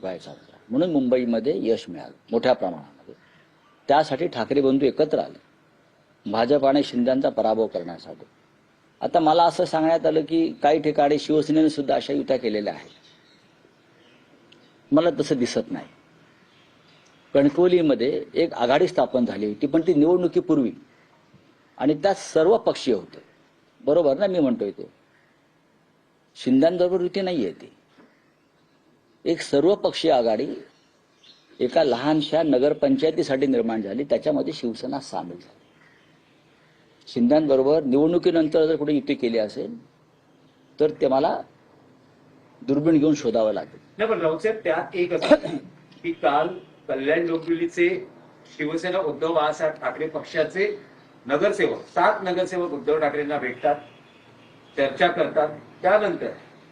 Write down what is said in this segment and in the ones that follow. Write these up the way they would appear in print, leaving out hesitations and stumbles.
व्हायचा होता. म्हणून मुंबईमध्ये यश मिळालं मोठ्या प्रमाणामध्ये. त्यासाठी ठाकरे बंधू एकत्र आले भाजप आणि शिंदेचा पराभव करण्यासाठी. आता मला असं सांगण्यात आलं की काही ठिकाणी शिवसेनेने सुद्धा अशा युत्या केलेल्या आहेत. मला तसं दिसत नाही. कणकवलीमध्ये एक आघाडी स्थापन झाली होती, पण ती निवडणुकीपूर्वी, आणि त्यात सर्व पक्षीय होते. बरोबर ना मी म्हणतोय ते? शिंद्यांबरोबर युती नाहीये ती. एक सर्वपक्षीय आघाडी एका लहानशा नगरपंचायतीसाठी निर्माण झाली, त्याच्यामध्ये शिवसेना सामील झाली. शिंद्यांबरोबर निवडणुकीनंतर जर कुठे युती केली असेल तर ते मला दुर्बीण घेऊन शोधावं लागेल. नाही, पण राऊत साहेब त्यात एक असं की काल कल्याण डोंबिवलीचे शिवसेना उद्धव बाळासाहेब ठाकरे पक्षाचे नगरसेवक 7 नगरसेवक उद्धव ठाकरेंना भेटतात, चर्चा करतात. त्यानंतर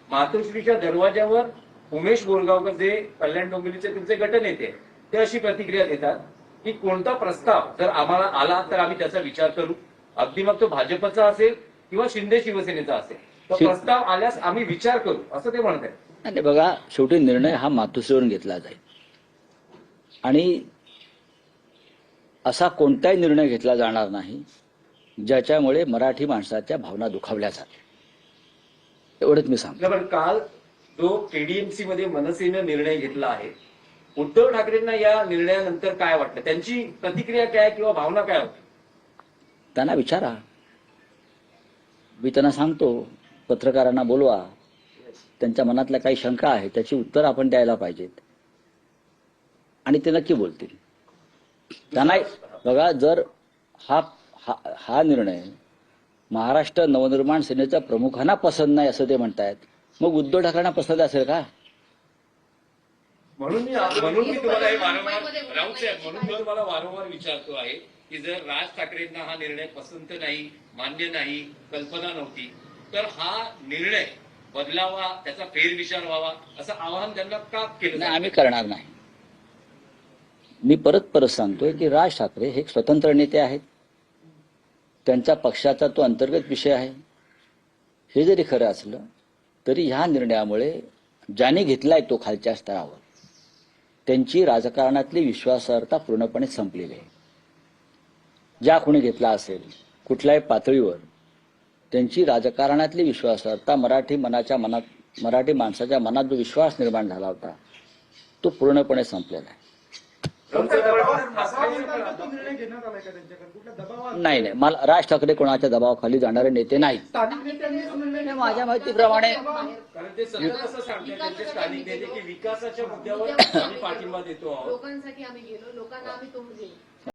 मातोश्रीच्या दरवाजावर उमेश बोरगावकर जे कल्याण डोंबिवलीचे तुमचे गटनेते ते अशी प्रतिक्रिया देतात की कोणता प्रस्ताव जर आम्हाला आला तर आम्ही त्याचा विचार करू, अगदी मग तो भाजपचा असेल किंवा शिंदे शिवसेनेचा असेल, तो प्रस्ताव आल्यास आम्ही विचार करू, असं ते म्हणत आहेत. आणि बघा, शेवटी निर्णय हा मातोश्रीवरून घेतला जाईल आणि असा कोणताही निर्णय घेतला जाणार नाही ज्याच्यामुळे मराठी माणसाच्या भावना दुखावल्या जातील. एवढंच मी सांगतो. पण काल जो केडीएमसी मध्ये मनसेनं निर्णय घेतला आहे, उद्धव ठाकरेंना या निर्णयानंतर काय वाटतं, त्यांची प्रतिक्रिया काय किंवा भावना काय होती? त्यांना विचारा. मी त्यांना सांगतो, पत्रकारांना बोलवा, त्यांच्या मनातल्या काही शंका आहेत त्याची उत्तर आपण द्यायला पाहिजेत आणि ते नक्की बोलतील. त्यांना बघा, जर हा निर्णय महाराष्ट्र नवनिर्माण सेनेच्या प्रमुखांना पसंत नाही असं ते म्हणतायत, मग उद्धव ठाकरेंना पसंत असेल का? म्हणून मी तुम्हाला हे वारंवार राऊत साहेब म्हणून मी तुम्हाला वारंवार विचारतो आहे की जर राज ठाकरेंना हा निर्णय पसंत नाही, मान्य नाही, कल्पना नव्हती, तर हा निर्णय बदलावा, त्याचा फेरविचार व्हावा असं आवाहन त्यांना का केलं? नाही, आम्ही करणार नाही. मी परत सांगतोय की राज ठाकरे हे स्वतंत्र नेते आहेत. त्यांच्या पक्षाचा तो अंतर्गत विषय आहे. हे जरी खरं असलं तरी ह्या निर्णयामुळे ज्याने घेतलाय तो खालच्या स्तरावर त्यांची राजकारणातली विश्वासार्हता पूर्णपणे संपलेली आहे. ज्या कोणी घेतला असेल कुठल्याही पातळीवर त्यांची राजकारणातली विश्वासार्हता, मराठी माणसाच्या मनात जो विश्वास निर्माण झाला होता तो पूर्णपणे संपलेला आहे. नाही, मला राज ठाकरे कोणाच्या दबावाखाली जाणारे नेते नाहीत. माझ्या माहितीप्रमाणे कारण ते सतत असं सांगतात त्यांचे स्थानिक नेते की विकासाच्या मुद्द्यावर आम्ही पाठिंबा देतो आहोत. लोकांसाठी आम्ही गेलो, लोकांना आम्ही तोंड दिलं.